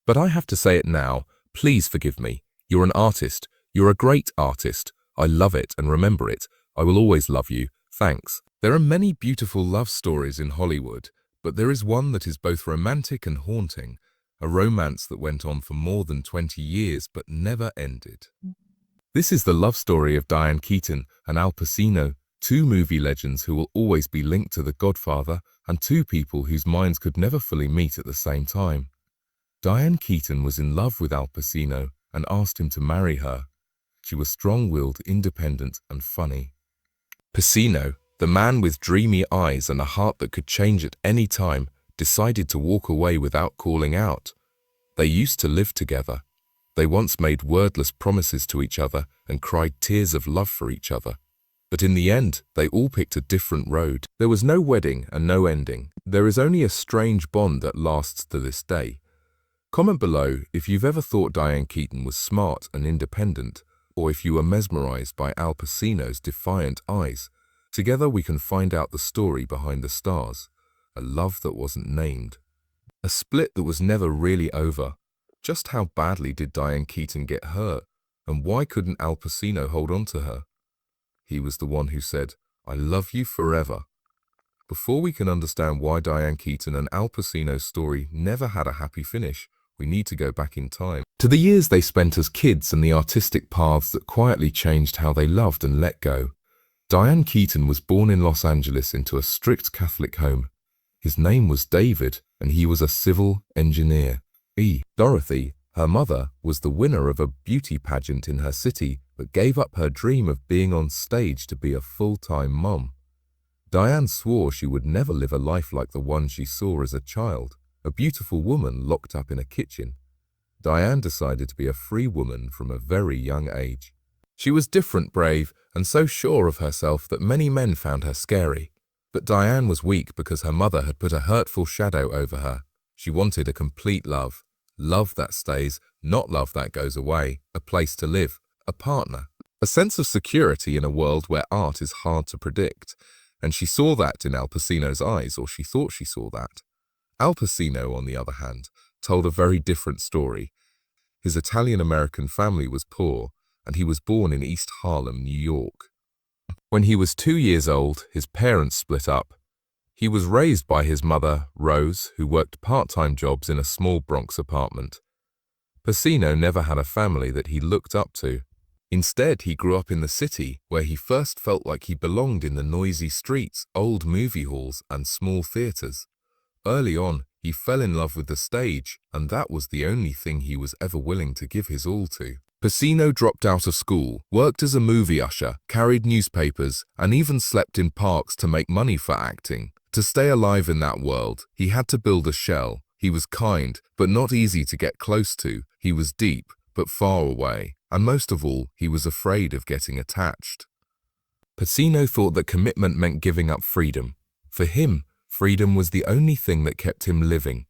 But I have to say it now, please forgive me. You're an artist. You're a great artist. I love it and remember it. I will always love you. Thanks. There are many beautiful love stories in Hollywood, but there is one that is both romantic and haunting, a romance that went on for more than 20 years but never ended. This is the love story of Diane Keaton and Al Pacino, two movie legends who will always be linked to The Godfather and two people whose minds could never fully meet at the same time. Diane Keaton was in love with Al Pacino and asked him to marry her. She was strong-willed, independent, and funny. Pacino, the man with dreamy eyes and a heart that could change at any time, decided to walk away without calling out. They used to live together. They once made wordless promises to each other and cried tears of love for each other. But in the end, they all picked a different road. There was no wedding and no ending. There is only a strange bond that lasts to this day. Comment below if you've ever thought Diane Keaton was smart and independent, or if you were mesmerized by Al Pacino's defiant eyes. Together we can find out the story behind the stars, a love that wasn't named, a split that was never really over. Just how badly did Diane Keaton get hurt, and why couldn't Al Pacino hold on to her? He was the one who said, "I love you forever." Before we can understand why Diane Keaton and Al Pacino's story never had a happy finish, we need to go back in time to the years they spent as kids and the artistic paths that quietly changed how they loved and let go. Diane Keaton was born in Los Angeles into a strict Catholic home. His name was David, and he was a civil engineer. Dorothy, her mother, was the winner of a beauty pageant in her city, but gave up her dream of being on stage to be a full-time mom. Diane swore she would never live a life like the one she saw as a child, a beautiful woman locked up in a kitchen. Diane decided to be a free woman from a very young age. She was different, brave, and so sure of herself that many men found her scary. But Diane was weak because her mother had put a hurtful shadow over her. She wanted a complete love. Love that stays, not love that goes away, a place to live, a partner, a sense of security in a world where art is hard to predict. And she saw that in Al Pacino's eyes, or she thought she saw that. Al Pacino, on the other hand, told a very different story. His Italian-American family was poor, and he was born in East Harlem, New York. When he was 2 years old, his parents split up. He was raised by his mother, Rose, who worked part-time jobs in a small Bronx apartment. Pacino never had a family that he looked up to. Instead, he grew up in the city, where he first felt like he belonged in the noisy streets, old movie halls, and small theaters. Early on, he fell in love with the stage, and that was the only thing he was ever willing to give his all to. Pacino dropped out of school, worked as a movie usher, carried newspapers, and even slept in parks to make money for acting. To stay alive in that world, he had to build a shell. He was kind, but not easy to get close to. He was deep, but far away. And most of all, he was afraid of getting attached. Pacino thought that commitment meant giving up freedom. For him, freedom was the only thing that kept him living.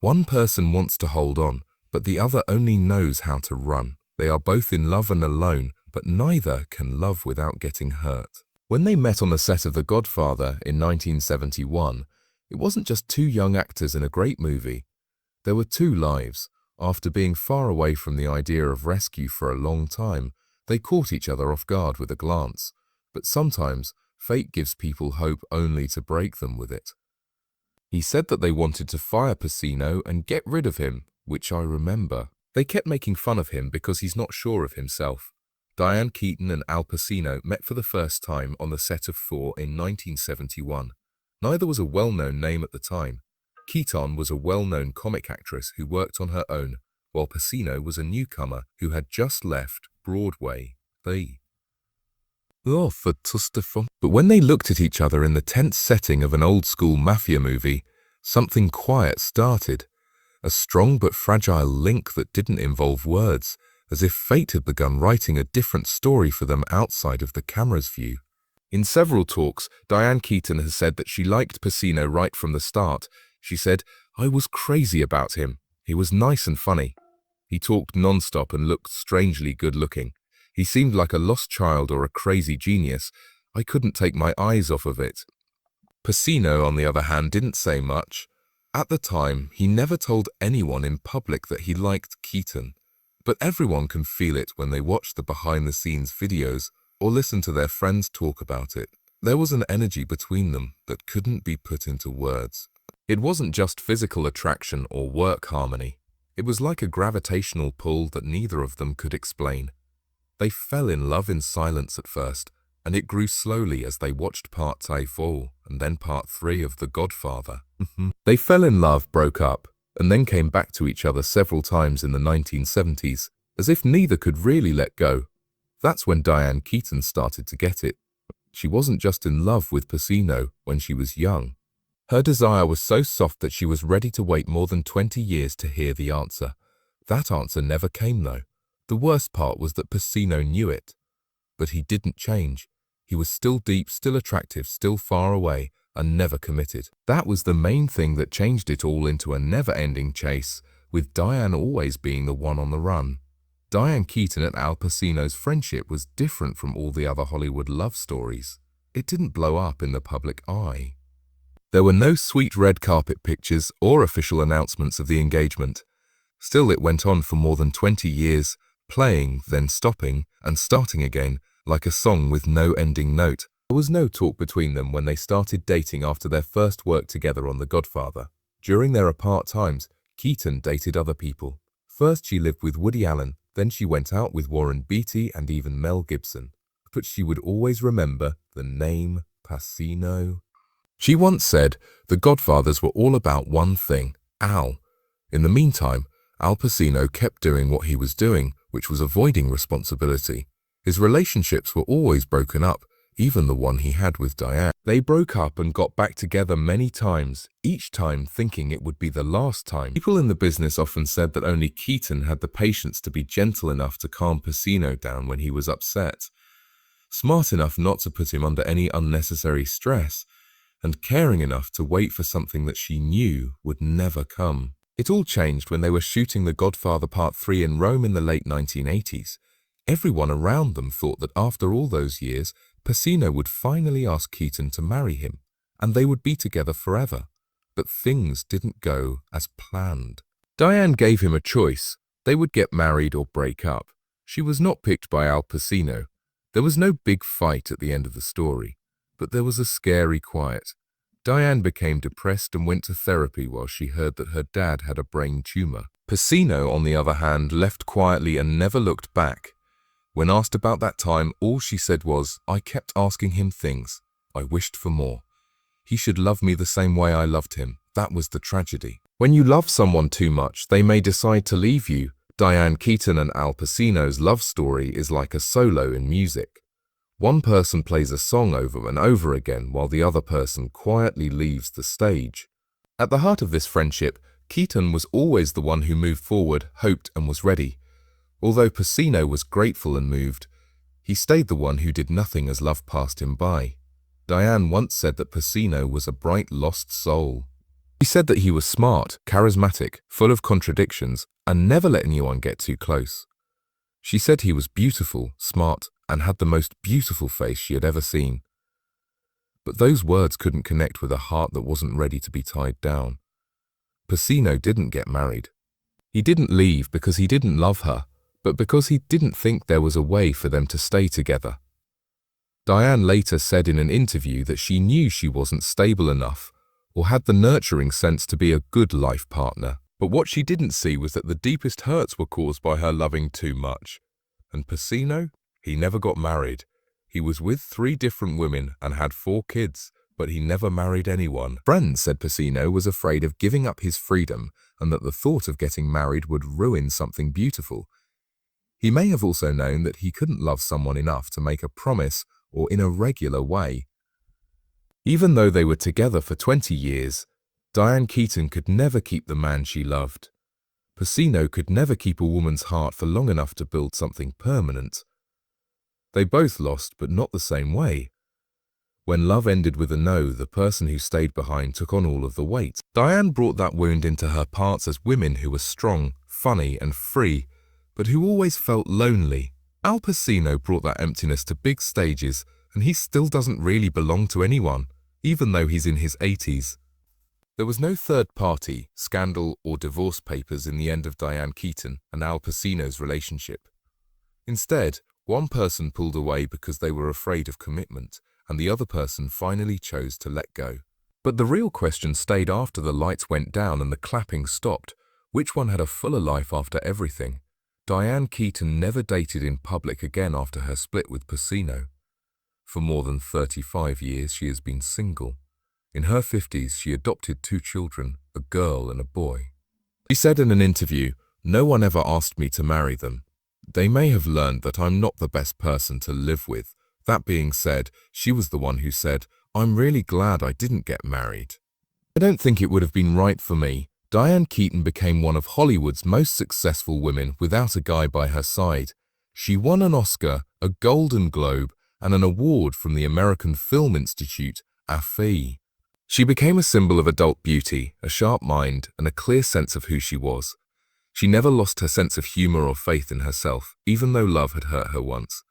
One person wants to hold on, but the other only knows how to run. They are both in love and alone, but neither can love without getting hurt. When they met on the set of The Godfather in 1971, it wasn't just two young actors in a great movie. There were two lives. After being far away from the idea of rescue for a long time, they caught each other off guard with a glance. But sometimes, fate gives people hope only to break them with it. He said that they wanted to fire Pacino and get rid of him, which I remember. They kept making fun of him because he's not sure of himself. Diane Keaton and Al Pacino met for the first time on the set of 4 in 1971. Neither was a well-known name at the time. Keaton was a well-known comic actress who worked on her own, while Pacino was a newcomer who had just left Broadway. But when they looked at each other in the tense setting of an old-school mafia movie, something quiet started. A strong but fragile link that didn't involve words, as if fate had begun writing a different story for them outside of the camera's view. In several talks, Diane Keaton has said that she liked Pacino right from the start. She said, "I was crazy about him. He was nice and funny. He talked non-stop and looked strangely good-looking. He seemed like a lost child or a crazy genius. I couldn't take my eyes off of it." Pacino, on the other hand, didn't say much. At the time, he never told anyone in public that he liked Keaton, but everyone can feel it when they watch the behind-the-scenes videos or listen to their friends talk about it. There was an energy between them that couldn't be put into words. It wasn't just physical attraction or work harmony. It was like a gravitational pull that neither of them could explain. They fell in love in silence at first, and it grew slowly as they watched Part 2 and then Part 3 of The Godfather. They fell in love, broke up, and then came back to each other several times in the 1970s, as if neither could really let go. That's when Diane Keaton started to get it. She wasn't just in love with Pacino when she was young. Her desire was so soft that she was ready to wait more than 20 years to hear the answer. That answer never came, though. The worst part was that Pacino knew it. But he didn't change. He was still deep, still attractive, still far away, and never committed. That was the main thing that changed it all into a never-ending chase, with Diane always being the one on the run. Diane Keaton and Al Pacino's friendship was different from all the other Hollywood love stories. It didn't blow up in the public eye. There were no sweet red carpet pictures or official announcements of the engagement. Still, it went on for more than 20 years, playing, then stopping, and starting again, like a song with no ending note. There was no talk between them when they started dating after their first work together on The Godfather. During their apart times, Keaton dated other people. First she lived with Woody Allen, then she went out with Warren Beatty and even Mel Gibson. But she would always remember the name Pacino. She once said, The Godfathers were all about one thing, Al. In the meantime, Al Pacino kept doing what he was doing, which was avoiding responsibility. His relationships were always broken up, even the one he had with Diane. They broke up and got back together many times, each time thinking it would be the last time. People in the business often said that only Keaton had the patience to be gentle enough to calm Pacino down when he was upset, smart enough not to put him under any unnecessary stress, and caring enough to wait for something that she knew would never come. It all changed when they were shooting The Godfather Part 3 in Rome in the late 1980s. Everyone around them thought that after all those years, Pacino would finally ask Keaton to marry him, and they would be together forever. But things didn't go as planned. Diane gave him a choice. They would get married or break up. She was not picked by Al Pacino. There was no big fight at the end of the story, but there was a scary quiet. Diane became depressed and went to therapy while she heard that her dad had a brain tumor. Pacino, on the other hand, left quietly and never looked back. When asked about that time, all she said was, I kept asking him things. I wished for more. He should love me the same way I loved him. That was the tragedy. When you love someone too much, they may decide to leave you. Diane Keaton and Al Pacino's love story is like a solo in music. One person plays a song over and over again while the other person quietly leaves the stage. At the heart of this friendship, Keaton was always the one who moved forward, hoped, and was ready. Although Pacino was grateful and moved, he stayed the one who did nothing as love passed him by. Diane once said that Pacino was a bright lost soul. She said that he was smart, charismatic, full of contradictions, and never let anyone get too close. She said he was beautiful, smart, and had the most beautiful face she had ever seen. But those words couldn't connect with a heart that wasn't ready to be tied down. Pacino didn't get married. He didn't leave because he didn't love her, but because he didn't think there was a way for them to stay together. Diane later said in an interview that she knew she wasn't stable enough or had the nurturing sense to be a good life partner. But what she didn't see was that the deepest hurts were caused by her loving too much. And Pacino? He never got married. He was with 3 different women and had 4 kids, but he never married anyone. Friends said Pacino was afraid of giving up his freedom and that the thought of getting married would ruin something beautiful. He may have also known that he couldn't love someone enough to make a promise or in a regular way. Even though they were together for 20 years, Diane Keaton could never keep the man she loved. Pacino could never keep a woman's heart for long enough to build something permanent. They both lost, but not the same way. When love ended with a no, the person who stayed behind took on all of the weight. Diane brought that wound into her parts as women who were strong, funny, and free, but who always felt lonely. Al Pacino brought that emptiness to big stages, and he still doesn't really belong to anyone, even though he's in his 80s. There was no third party, scandal, or divorce papers in the end of Diane Keaton and Al Pacino's relationship. Instead, one person pulled away because they were afraid of commitment, and the other person finally chose to let go. But the real question stayed after the lights went down and the clapping stopped. Which one had a fuller life after everything? Diane Keaton never dated in public again after her split with Pacino. For more than 35 years, she has been single. In her 50s, she adopted 2 children, a girl and a boy. She said in an interview, "No one ever asked me to marry them. They may have learned that I'm not the best person to live with. That being said, she was the one who said, 'I'm really glad I didn't get married.' I don't think it would have been right for me." Diane Keaton became one of Hollywood's most successful women without a guy by her side. She won an Oscar, a Golden Globe, and an award from the American Film Institute, AFI. She became a symbol of adult beauty, a sharp mind, and a clear sense of who she was. She never lost her sense of humor or faith in herself, even though love had hurt her once.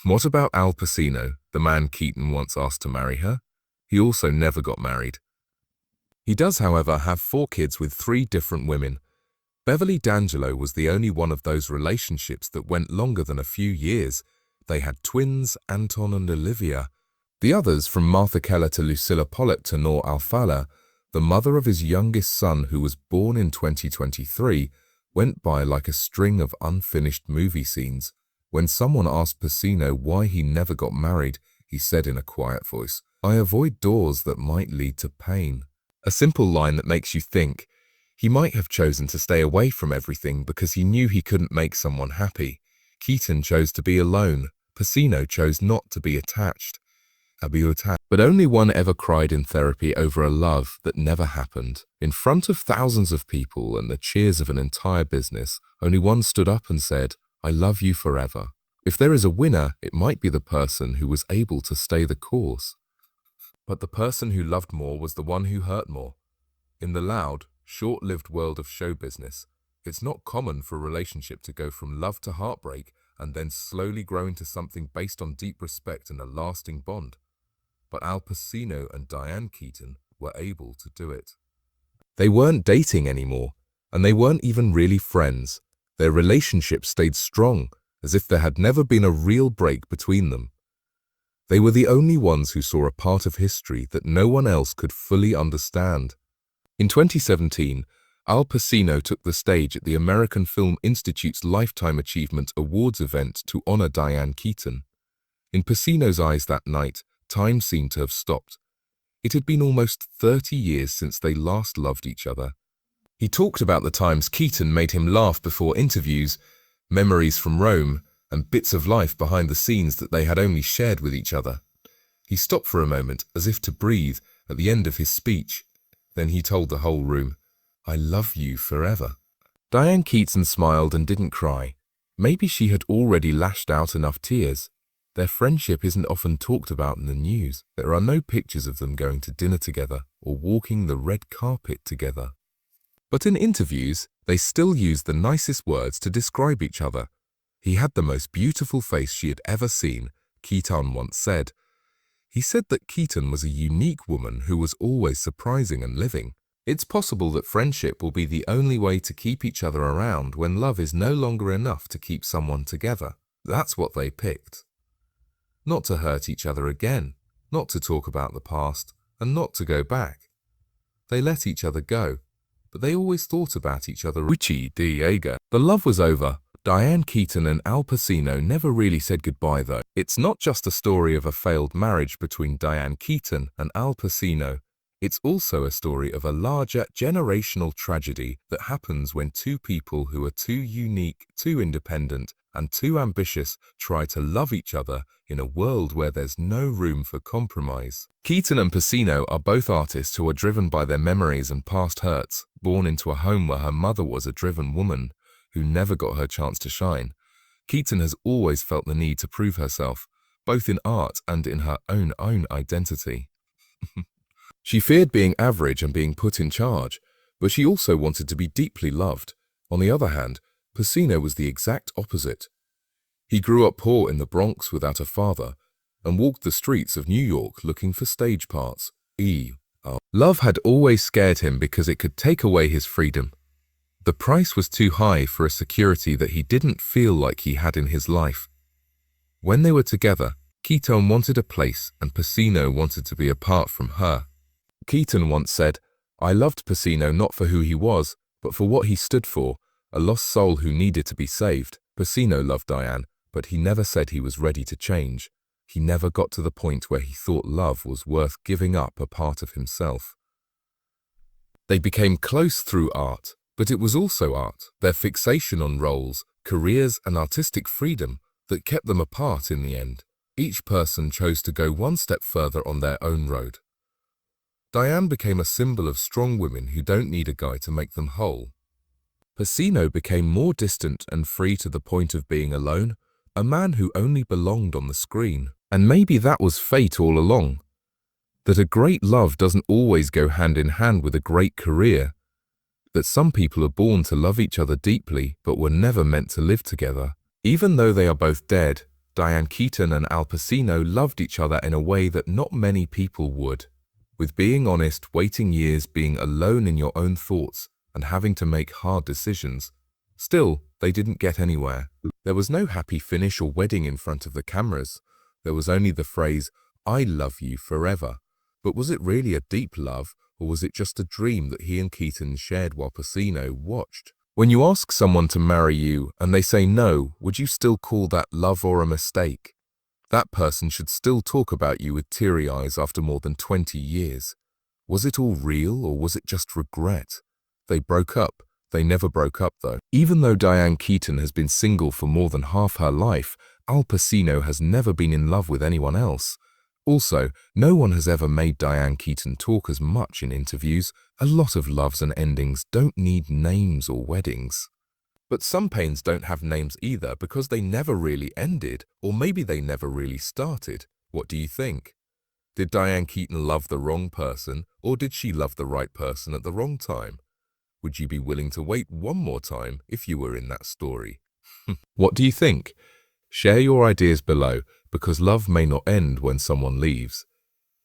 What about Al Pacino, the man Keaton once asked to marry her? He also never got married. He does, however, have 4 kids with 3 different women. Beverly D'Angelo was the only one of those relationships that went longer than a few years. They had twins, Anton and Olivia. The others, from Martha Keller to Lucilla Pollett to Noor Al-Fala, the mother of his youngest son who was born in 2023, went by like a string of unfinished movie scenes. When someone asked Pacino why he never got married, he said in a quiet voice, "I avoid doors that might lead to pain." A simple line that makes you think. He might have chosen to stay away from everything because he knew he couldn't make someone happy. Keaton chose to be alone. Pacino chose not to be attached. But only one ever cried in therapy over a love that never happened. In front of thousands of people and the cheers of an entire business, only one stood up and said, "I love you forever." If there is a winner, it might be the person who was able to stay the course. But the person who loved more was the one who hurt more. In the loud, short-lived world of show business, it's not common for a relationship to go from love to heartbreak and then slowly grow into something based on deep respect and a lasting bond. But Al Pacino and Diane Keaton were able to do it. They weren't dating anymore, and they weren't even really friends. Their relationship stayed strong, as if there had never been a real break between them. They were the only ones who saw a part of history that no one else could fully understand. In 2017, Al Pacino took the stage at the American Film Institute's Lifetime Achievement Awards event to honor Diane Keaton. In Pacino's eyes that night, time seemed to have stopped. It had been almost 30 years since they last loved each other. He talked about the times Keaton made him laugh before interviews, memories from Rome, and bits of life behind the scenes that they had only shared with each other. He stopped for a moment, as if to breathe, at the end of his speech. Then he told the whole room, "I love you forever." Diane Keaton smiled and didn't cry. Maybe she had already lashed out enough tears. Their friendship isn't often talked about in the news. There are no pictures of them going to dinner together or walking the red carpet together. But in interviews, they still use the nicest words to describe each other. "He had the most beautiful face she had ever seen," Keaton once said. He said that Keaton was a unique woman who was always surprising and living. It's possible that friendship will be the only way to keep each other around when love is no longer enough to keep someone together. That's what they picked. Not to hurt each other again, not to talk about the past, and not to go back. They let each other go, but they always thought about each other. Richie Diego. The love was over. Diane Keaton and Al Pacino never really said goodbye though. It's not just a story of a failed marriage between Diane Keaton and Al Pacino. It's also a story of a larger generational tragedy that happens when 2 people who are too unique, too independent, and too ambitious try to love each other in a world where there's no room for compromise. Keaton and Pacino are both artists who are driven by their memories and past hurts, born into a home where her mother was a driven woman who never got her chance to shine. Keaton has always felt the need to prove herself, both in art and in her own identity. She feared being average and being put in charge, but she also wanted to be deeply loved. On the other hand, Pacino was the exact opposite. He grew up poor in the Bronx without a father and walked the streets of New York looking for stage parts. Love had always scared him because it could take away his freedom. The price was too high for a security that he didn't feel like he had in his life. When they were together, Keaton wanted a place and Pacino wanted to be apart from her. Keaton once said, "I loved Pacino not for who he was, but for what he stood for, a lost soul who needed to be saved." Pacino loved Diane, but he never said he was ready to change. He never got to the point where he thought love was worth giving up a part of himself. They became close through art, but it was also art, their fixation on roles, careers, and artistic freedom that kept them apart in the end. Each person chose to go one step further on their own road. Diane became a symbol of strong women who don't need a guy to make them whole. Pacino became more distant and free to the point of being alone, a man who only belonged on the screen. And maybe that was fate all along. That a great love doesn't always go hand in hand with a great career. That some people are born to love each other deeply but were never meant to live together. Even though they are both dead, Diane Keaton and Al Pacino loved each other in a way that not many people would. With being honest, waiting years, being alone in your own thoughts, and having to make hard decisions. Still, they didn't get anywhere. There was no happy finish or wedding in front of the cameras. There was only the phrase, "I love you forever." But was it really a deep love, or was it just a dream that he and Keaton shared while Pacino watched? When you ask someone to marry you and they say no, would you still call that love or a mistake? That person should still talk about you with teary eyes after more than 20 years. Was it all real or was it just regret? They broke up. They never broke up though. Even though Diane Keaton has been single for more than half her life, Al Pacino has never been in love with anyone else. Also, no one has ever made Diane Keaton talk as much in interviews. A lot of loves and endings don't need names or weddings. But some pains don't have names either because they never really ended, or maybe they never really started. What do you think? Did Diane Keaton love the wrong person, or did she love the right person at the wrong time? Would you be willing to wait one more time if you were in that story? What do you think? Share your ideas below, because love may not end when someone leaves.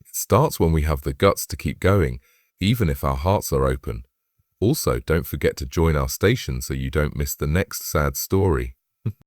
It starts when we have the guts to keep going, even if our hearts are open. Also, don't forget to join our station so you don't miss the next sad story.